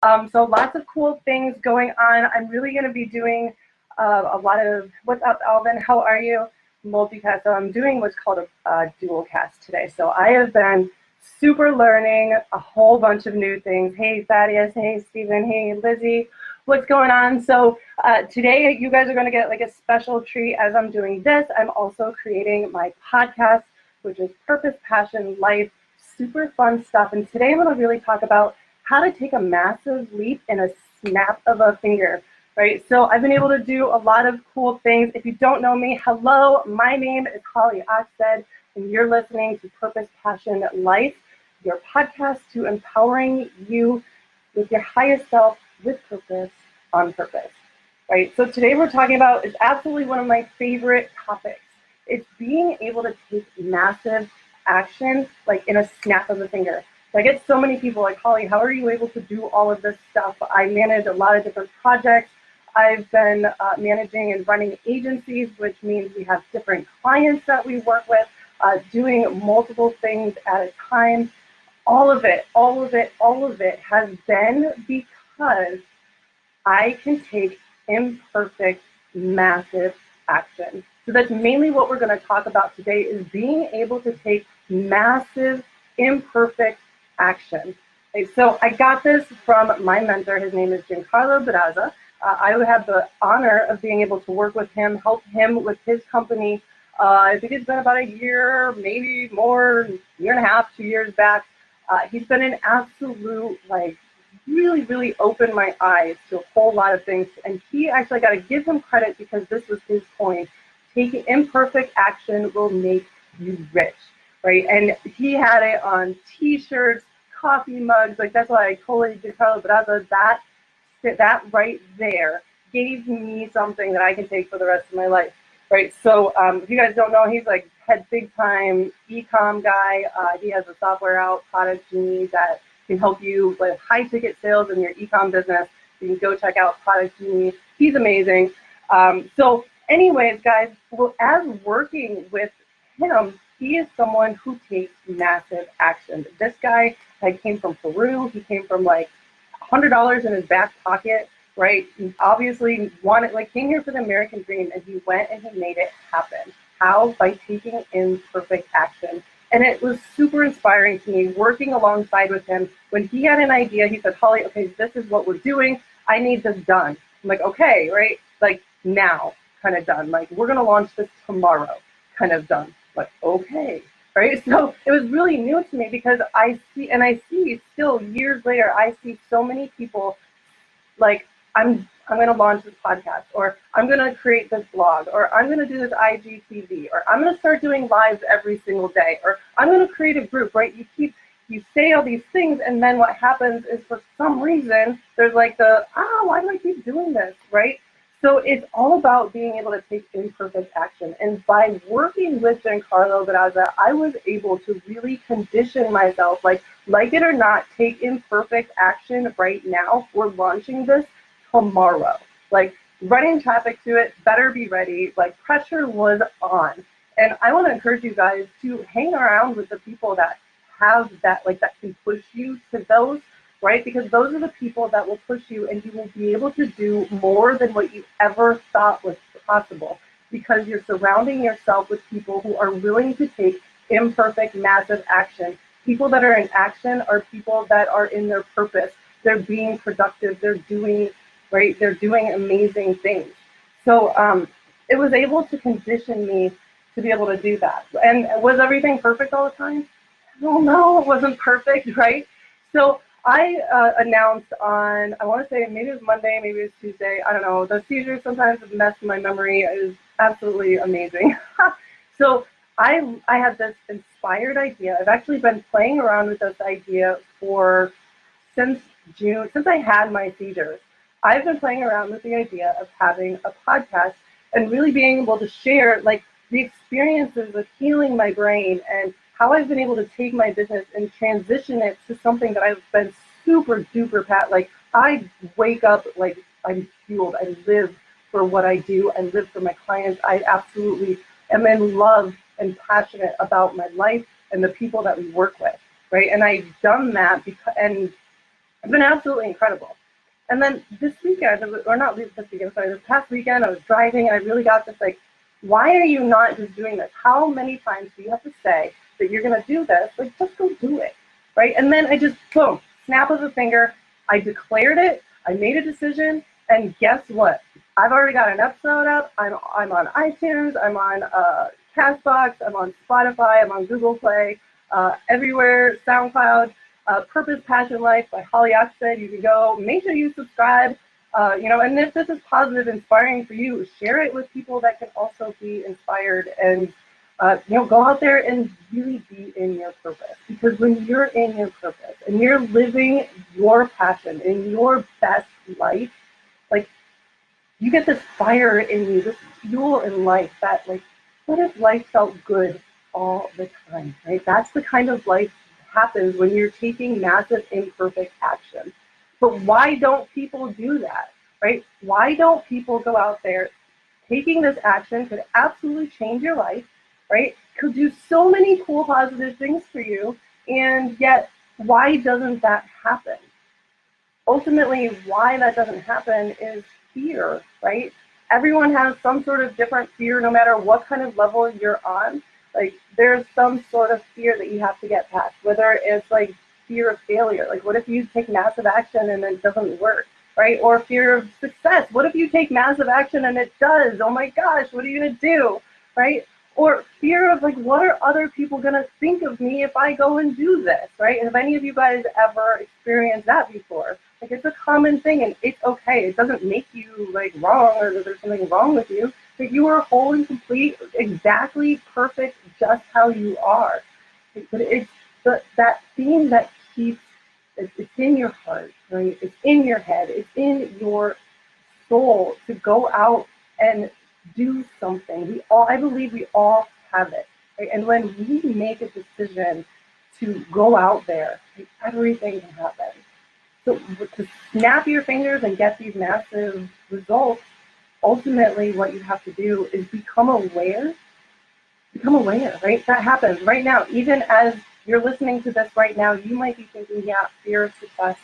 So lots of cool things going on. I'm really going to be doing a lot of, what's up, Alvin? How are you? Multicast. So I'm doing what's called a dual cast today. So I have been super learning a whole bunch of new things. Hey, Thaddeus. Hey, Stephen. Hey, Lizzie. What's going on? So today you guys are going to get like a special treat as I'm doing this. I'm also creating my podcast, which is Purpose, Passion, Life. Super fun stuff. And today I'm going to really talk about how to take a massive leap in a snap of a finger, right? So I've been able to do a lot of cool things. If you don't know me, hello, my name is Holly Oxted, and you're listening to Purpose, Passion, Life, your podcast to empowering you with your highest self with purpose on purpose, right? So today we're talking about is absolutely one of my favorite topics. It's being able to take massive action like in a snap of a finger. So I get so many people like, Holly, how are you able to do all of this stuff? I manage a lot of different projects. I've been managing and running agencies, which means we have different clients that we work with, doing multiple things at a time. All of it has been because I can take imperfect, massive action. So that's mainly what we're going to talk about today is being able to take massive, imperfect action. Okay, so I got this from my mentor. His name is Giancarlo Barraza. I would have the honor of being able to work with him, help him with his company. I think it's been about a year, maybe more, year and a half, 2 years back. He's been an absolute, really opened my eyes to a whole lot of things. And he actually, got to give him credit because this was his point. Taking imperfect action will make you rich. Right, and he had it on T-shirts, coffee mugs. Like that's why I totally did Carlo Brazza. That right there gave me something that I can take for the rest of my life. Right. So if you guys don't know, he's like head big time e-com guy. He has a software out, Product Genie, that can help you with high ticket sales in your e-com business. You can go check out Product Genie. He's amazing. So, anyways, guys, well, as working with him. He is someone who takes massive action. This guy came from Peru. He came from like $100 in his back pocket, right? He obviously came here for the American dream, and he went and he made it happen. How? By taking imperfect action. And it was super inspiring to me working alongside with him. When he had an idea, he said, Holly, okay, this is what we're doing. I need this done. I'm like, okay, right? Like now, kind of done. Like we're going to launch this tomorrow, kind of done. Like, okay, right? So it was really new to me because I see still years later, I see so many people like, I'm going to launch this podcast, or I'm going to create this blog, or I'm going to do this IGTV, or I'm going to start doing lives every single day, or I'm going to create a group, right? You say all these things, and then what happens is for some reason, there's like why do I keep doing this, right? So it's all about being able to take imperfect action. And by working with Giancarlo Barraza, I was able to really condition myself, like it or not, take imperfect action right now. We're launching this tomorrow. Like running traffic to it, better be ready. Like pressure was on. And I want to encourage you guys to hang around with the people that have that, that can push you to those, right? Because those are the people that will push you, and you will be able to do more than what you ever thought was possible because you're surrounding yourself with people who are willing to take imperfect, massive action. People that are in action are people that are in their purpose. They're being productive. They're doing, right? They're doing amazing things. So it was able to condition me to be able to do that. And was everything perfect all the time? No, it wasn't perfect, right? So I announced on, I want to say maybe it was Monday, maybe it was Tuesday, I don't know. The seizures sometimes mess my memory. It is absolutely amazing. So I had this inspired idea. I've actually been playing around with this idea since June, since I had my seizures. I've been playing around with the idea of having a podcast and really being able to share the experiences of healing my brain and how I've been able to take my business and transition it to something that I've been super duper I wake up I'm fueled. I live for what I do. I live for my clients. I absolutely am in love and passionate about my life and the people that we work with, right? And I've done that It's been absolutely incredible. And then this weekend, or not this weekend, sorry, this past weekend, I was driving and I really got this like, why are you not just doing this? How many times do you have to say that you're going to do this? Like, just go do it, right? And then I just, boom, snap of a finger, I declared it, I made a decision, and guess what? I've already got an episode up. I'm on iTunes, I'm on Castbox, I'm on Spotify, I'm on Google Play, everywhere, SoundCloud. Purpose, Passion, Life by Holly Oxted. You can go, make sure you subscribe, and if this is positive, inspiring for you, share it with people that can also be inspired, and, go out there and really be in your purpose. Because when you're in your purpose and you're living your passion in your best life, like, you get this fire in you, this fuel in life that, like, what if life felt good all the time, right? That's the kind of life happens when you're taking massive imperfect action. But why don't people do that, right? Why don't people go out there? Taking this action could absolutely change your life, right? Could do so many cool positive things for you, and yet why doesn't that happen? Ultimately, why that doesn't happen is fear, right? Everyone has some sort of different fear, no matter what kind of level you're on. Like, there's some sort of fear that you have to get past, whether it's like fear of failure. Like, what if you take massive action and it doesn't work, right? Or fear of success. What if you take massive action and it does? Oh my gosh, what are you going to do, right? Or fear of, like, what are other people going to think of me if I go and do this, right? And have any of you guys ever experienced that before? Like, it's a common thing, and it's okay. It doesn't make you, like, wrong, or that there's something wrong with you. But you are whole and complete, exactly perfect, just how you are. But it's that theme that keeps, it's in your heart, right? It's in your head. It's in your soul to go out and do something. I believe we all have it, right? And when we make a decision to go out there, like, everything can happen. So to snap your fingers and get these massive results, ultimately what you have to do is become aware, right? That happens right now. Even as you're listening to this right now, you might be thinking, yeah, fear of success.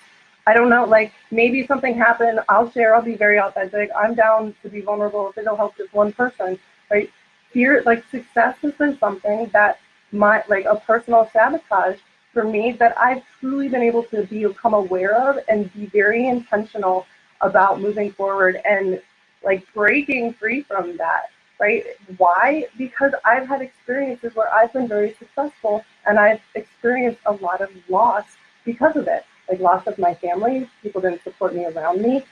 I don't know, like, maybe something happened. I'll share, I'll be very authentic. I'm down to be vulnerable if it'll help just one person, right? Fear, like, success has been something that like a personal sabotage for me that I've truly been able to become aware of and be very intentional about moving forward and, like, breaking free from that, right? Why? Because I've had experiences where I've been very successful and I've experienced a lot of loss because of it. Like, loss of my family, people didn't support me around me,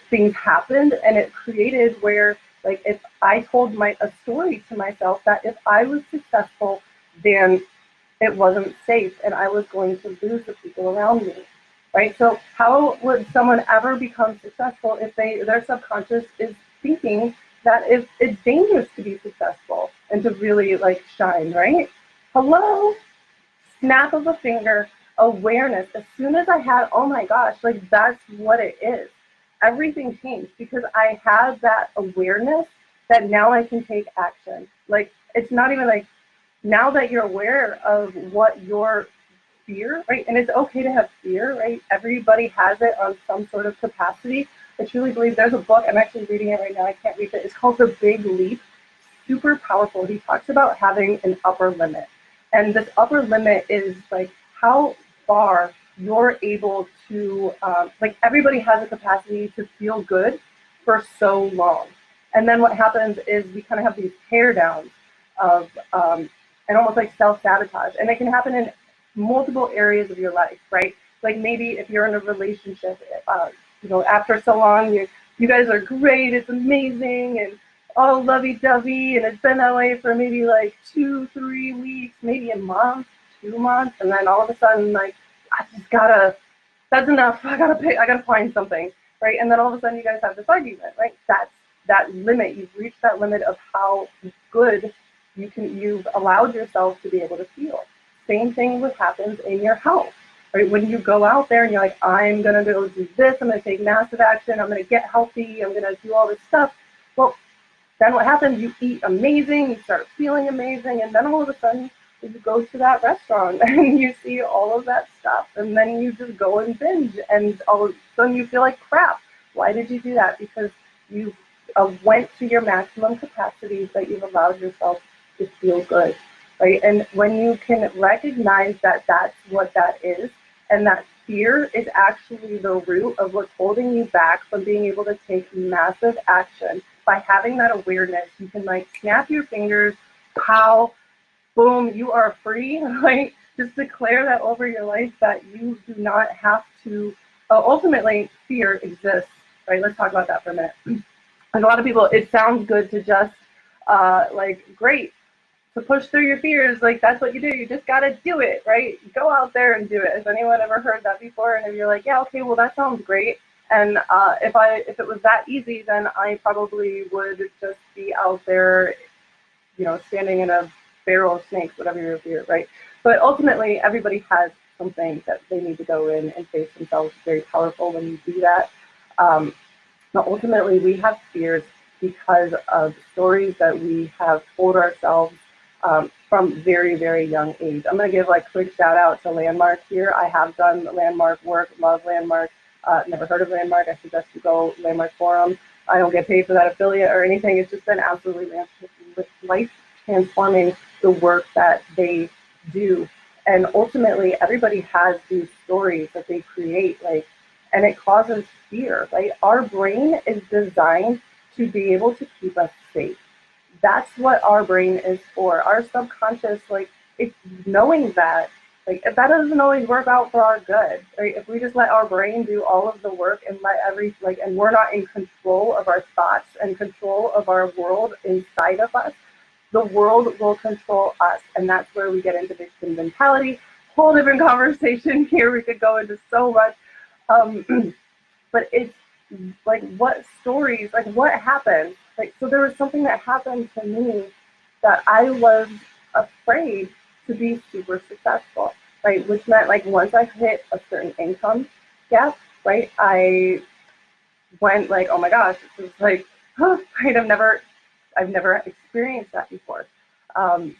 things happened, and it created where, like, if I told a story to myself that if I was successful, then it wasn't safe and I was going to lose the people around me, right? So how would someone ever become successful if their subconscious is thinking that it's dangerous to be successful and to really, like, shine, right? Hello? Snap of a finger, awareness. As soon as I had, oh my gosh, like, that's what it is. Everything changed because I had that awareness that now I can take action. Like, it's not even like, now that you're aware of what your fear, right? And it's okay to have fear, right? Everybody has it on some sort of capacity. I truly believe there's a book, I'm actually reading it right now, I can't read it. It's called The Big Leap. Super powerful. He talks about having an upper limit. And this upper limit is, like, how far you're able to, like, everybody has a capacity to feel good for so long. And then what happens is we kind of have these tear downs of, and almost like self-sabotage. And it can happen in multiple areas of your life, right? Like, maybe if you're in a relationship, after so long, you guys are great, it's amazing, and all lovey-dovey, and it's been that way for maybe like 2-3 weeks, maybe a month, 2 months, and then all of a sudden, like, that's enough, I gotta find something, right? And then all of a sudden you guys have this argument, right? That's that limit. You've reached that limit of how good you've allowed yourself to be able to feel. Same thing what happens in your health, right? When you go out there and you're like, I'm gonna go do this, I'm gonna take massive action, I'm gonna get healthy, I'm gonna do all this stuff. Well, then what happens? You eat amazing, you start feeling amazing, and then all of a sudden, you go to that restaurant and you see all of that stuff, and then you just go and binge, and all of a sudden you feel like crap. Why did you do that? Because you went to your maximum capacity that you've allowed yourself to feel good, right? And when you can recognize that that's what that is, and that fear is actually the root of what's holding you back from being able to take massive action, by having that awareness, you can like snap your fingers, pow, boom, you are free. Like, just declare that over your life, that you do not have to, ultimately, fear exists, right? Let's talk about that for a minute. And a lot of people, it sounds good to just, like, great, to push through your fears, like, that's what you do. You just got to do it, right? Go out there and do it. Has anyone ever heard that before? And if you're like, yeah, okay, well, that sounds great. And if it was that easy, then I probably would just be out there, standing in a barrel of snakes, whatever your fear, right? But ultimately, everybody has something that they need to go in and face themselves. Very powerful when you do that. But ultimately, we have fears because of stories that we have told ourselves from very, very young age. I'm going to give like quick shout out to Landmark here. I have done Landmark work, love Landmark. Never heard of Landmark. I suggest you go Landmark Forum. I don't get paid for that affiliate or anything. It's just been absolutely life transforming, the work that they do. And ultimately, everybody has these stories that they create, like, and it causes fear, right? Our brain is designed to be able to keep us safe. That's what our brain is for. Our subconscious, like, it's knowing that, like, that doesn't always work out for our good, right? If we just let our brain do all of the work and and we're not in control of our thoughts and control of our world inside of us, the world will control us. And that's where we get into victim mentality. Whole different conversation here. We could go into so much. But it's like, what stories, like, what happened? Like, so there was something that happened to me that I was afraid to be super successful, right? Which meant, like, once I hit a certain income gap, right, I went like, oh my gosh, this is like, right? I've never experienced that before.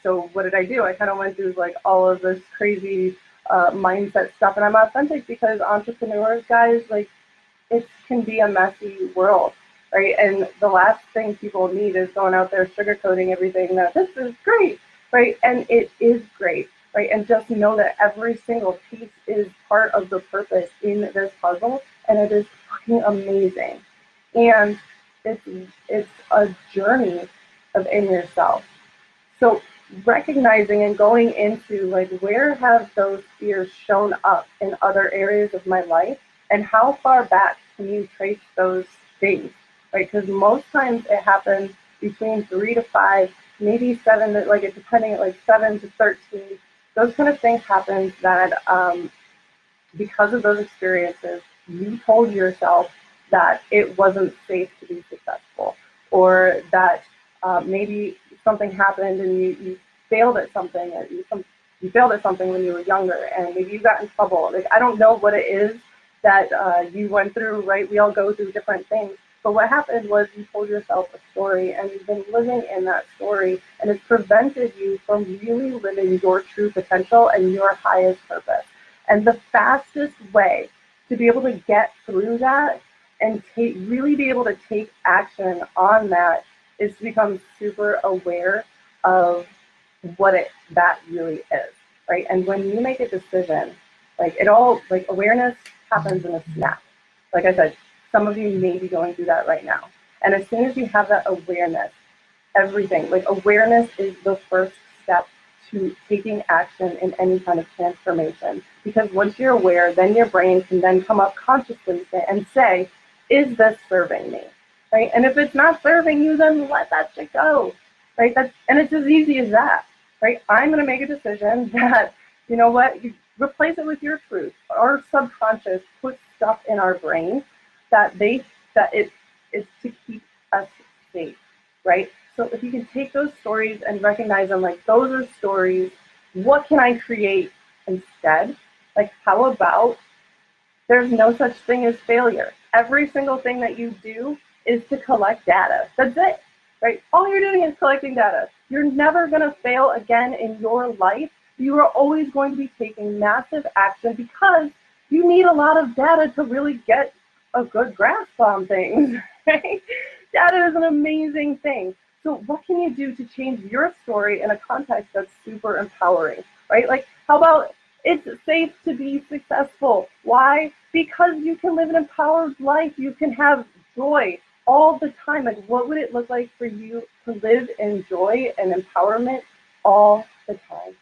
So what did I do? I kind of went through like all of this crazy mindset stuff, and I'm authentic because entrepreneurs, guys, like, it can be a messy world, right? And the last thing people need is going out there sugarcoating everything that this is great, right? And it is great, right? And just know that every single piece is part of the purpose in this puzzle, and it is fucking amazing. And it's a journey in yourself. So recognizing and going into, like, where have those fears shown up in other areas of my life, and how far back can you trace those things, right? Because most times it happens between 3 to 5, maybe 7, like, it depending, like 7 to 13. Those kind of things happen that because of those experiences, you told yourself that it wasn't safe to be successful, or that maybe something happened and you failed at something, or you failed at something when you were younger, and maybe you got in trouble. Like, I don't know what it is that you went through, right? We all go through different things. But what happened was you told yourself a story, and you've been living in that story, and it's prevented you from really living your true potential and your highest purpose. And the fastest way to be able to get through that and really be able to take action on that is to become super aware of what that really is, right? And when you make a decision, like, awareness happens in a snap. Like I said, some of you may be going through that right now. And as soon as you have that awareness, everything, like, awareness is the first step to taking action in any kind of transformation. Because once you're aware, then your brain can then come up consciously and say, is this serving me, right? And if it's not serving you, then let that shit go, right? And it's as easy as that, right? I'm going to make a decision that, you know what, you replace it with your truth. Our subconscious puts stuff in our brain that it is to keep us safe, right? So if you can take those stories and recognize them, like, those are stories, what can I create instead? Like, how about there's no such thing as failure? Every single thing that you do is to collect data. That's it, right? All you're doing is collecting data. You're never going to fail again in your life. You are always going to be taking massive action because you need a lot of data to really get a good grasp on things, right? Data is an amazing thing. So what can you do to change your story in a context that's super empowering, right? Like, how about it's safe to be successful? Why? Because you can live an empowered life. You can have joy all the time. Like, what would it look like for you to live in joy and empowerment all the time,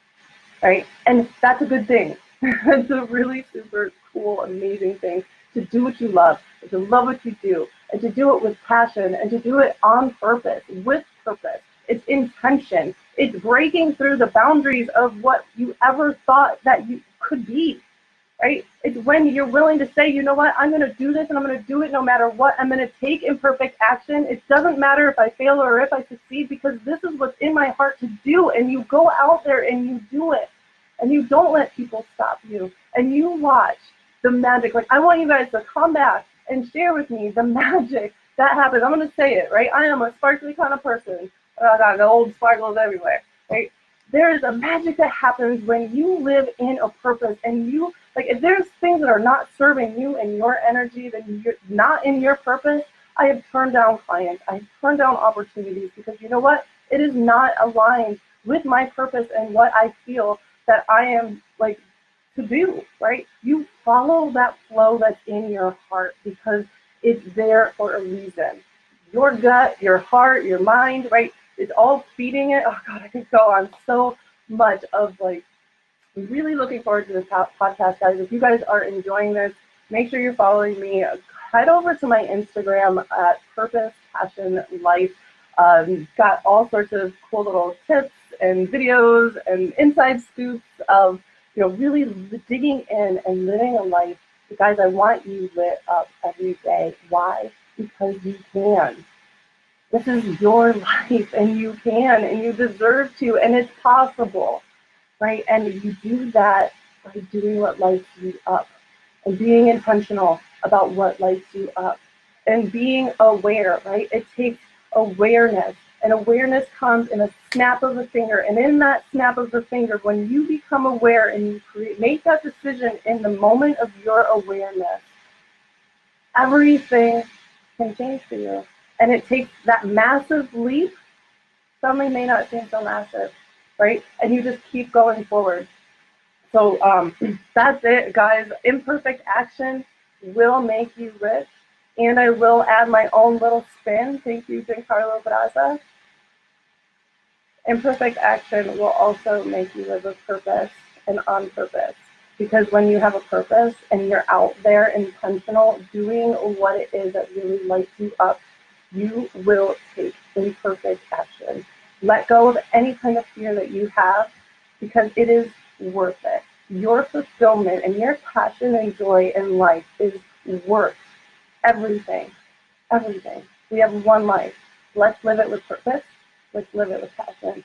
right? And that's a good thing. It's a really super cool, amazing thing to do what you love, to love what you do, and to do it with passion, and to do it on purpose, with purpose. It's intention. It's breaking through the boundaries of what you ever thought that you could be, right? It's when you're willing to say, you know what, I'm going to do this and I'm going to do it no matter what. I'm going to take imperfect action. It doesn't matter if I fail or if I succeed because this is what's in my heart to do. And you go out there and you do it. And you don't let people stop you. And you watch the magic. Like, I want you guys to come back and share with me the magic that happens. I'm going to say it, right? I am a sparkly kind of person. I got the old sparkles everywhere, right? There is a magic that happens when you live in a purpose and you, like, if there's things that are not serving you and your energy, then you're not in your purpose. I have turned down clients. I have turned down opportunities because you know what? It is not aligned with my purpose and what I feel that I am like to do, right? You follow that flow that's in your heart because it's there for a reason. Your gut, your heart, your mind, right? It's all feeding it. Oh God, I could go on so much of like, I'm really looking forward to this podcast, guys. If you guys are enjoying this, make sure you're following me. Head over to my Instagram at Purpose Passion Life. Got all sorts of cool little tips and videos and inside scoops of, you know, really digging in and living a life. Guys, I want you lit up every day. Why? Because you can. This is your life and you can and you deserve to and it's possible, right? And you do that by doing what lights you up and being intentional about what lights you up and being aware, right? It takes awareness and awareness comes in a snap of a finger. And in that snap of the finger, when you become aware and you make that decision in the moment of your awareness, everything can change for you. And it takes that massive leap, suddenly may not seem so massive, right? And you just keep going forward. So that's it, guys. Imperfect action will make you rich. And I will add my own little spin. Thank you, Giancarlo Braza. Imperfect action will also make you live with purpose and on purpose. Because when you have a purpose and you're out there intentional doing what it is that really lights you up, you will take imperfect action. Let go of any kind of fear that you have because it is worth it. Your fulfillment and your passion and joy in life is worth everything. Everything. We have one life. Let's live it with purpose. Let's live it with passion.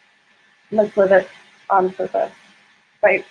Let's live it on purpose. Right?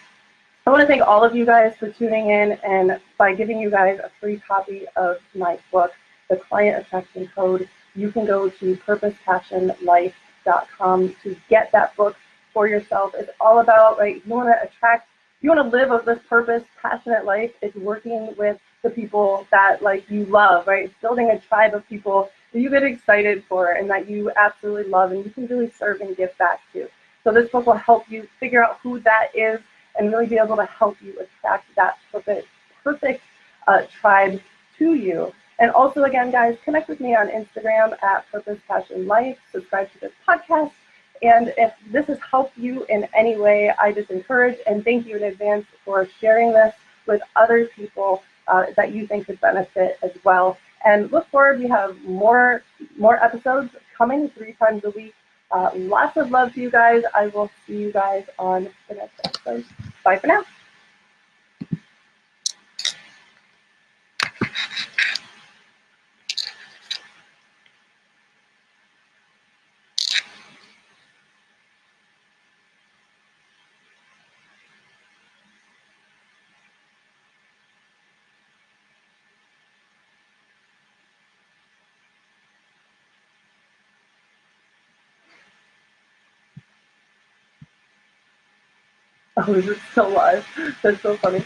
I want to thank all of you guys for tuning in and by giving you guys a free copy of my book, The Client Attraction Code. You can go to purposepassionlife.com to get that book for yourself. It's all about, right, you want to attract, you want to live this purpose, passionate life. It's working with the people that like you love, right? It's building a tribe of people that you get excited for and that you absolutely love and you can really serve and give back to. So this book will help you figure out who that is and really be able to help you attract that perfect tribe to you. And also, again, guys, connect with me on Instagram at Purpose Passion Life. Subscribe to this podcast. And if this has helped you in any way, I just encourage and thank you in advance for sharing this with other people that you think could benefit as well. And look forward, we have more episodes coming 3 times a week. Lots of love to you guys. I will see you guys on the next episode. Bye for now. Oh, is it still live? That's so funny.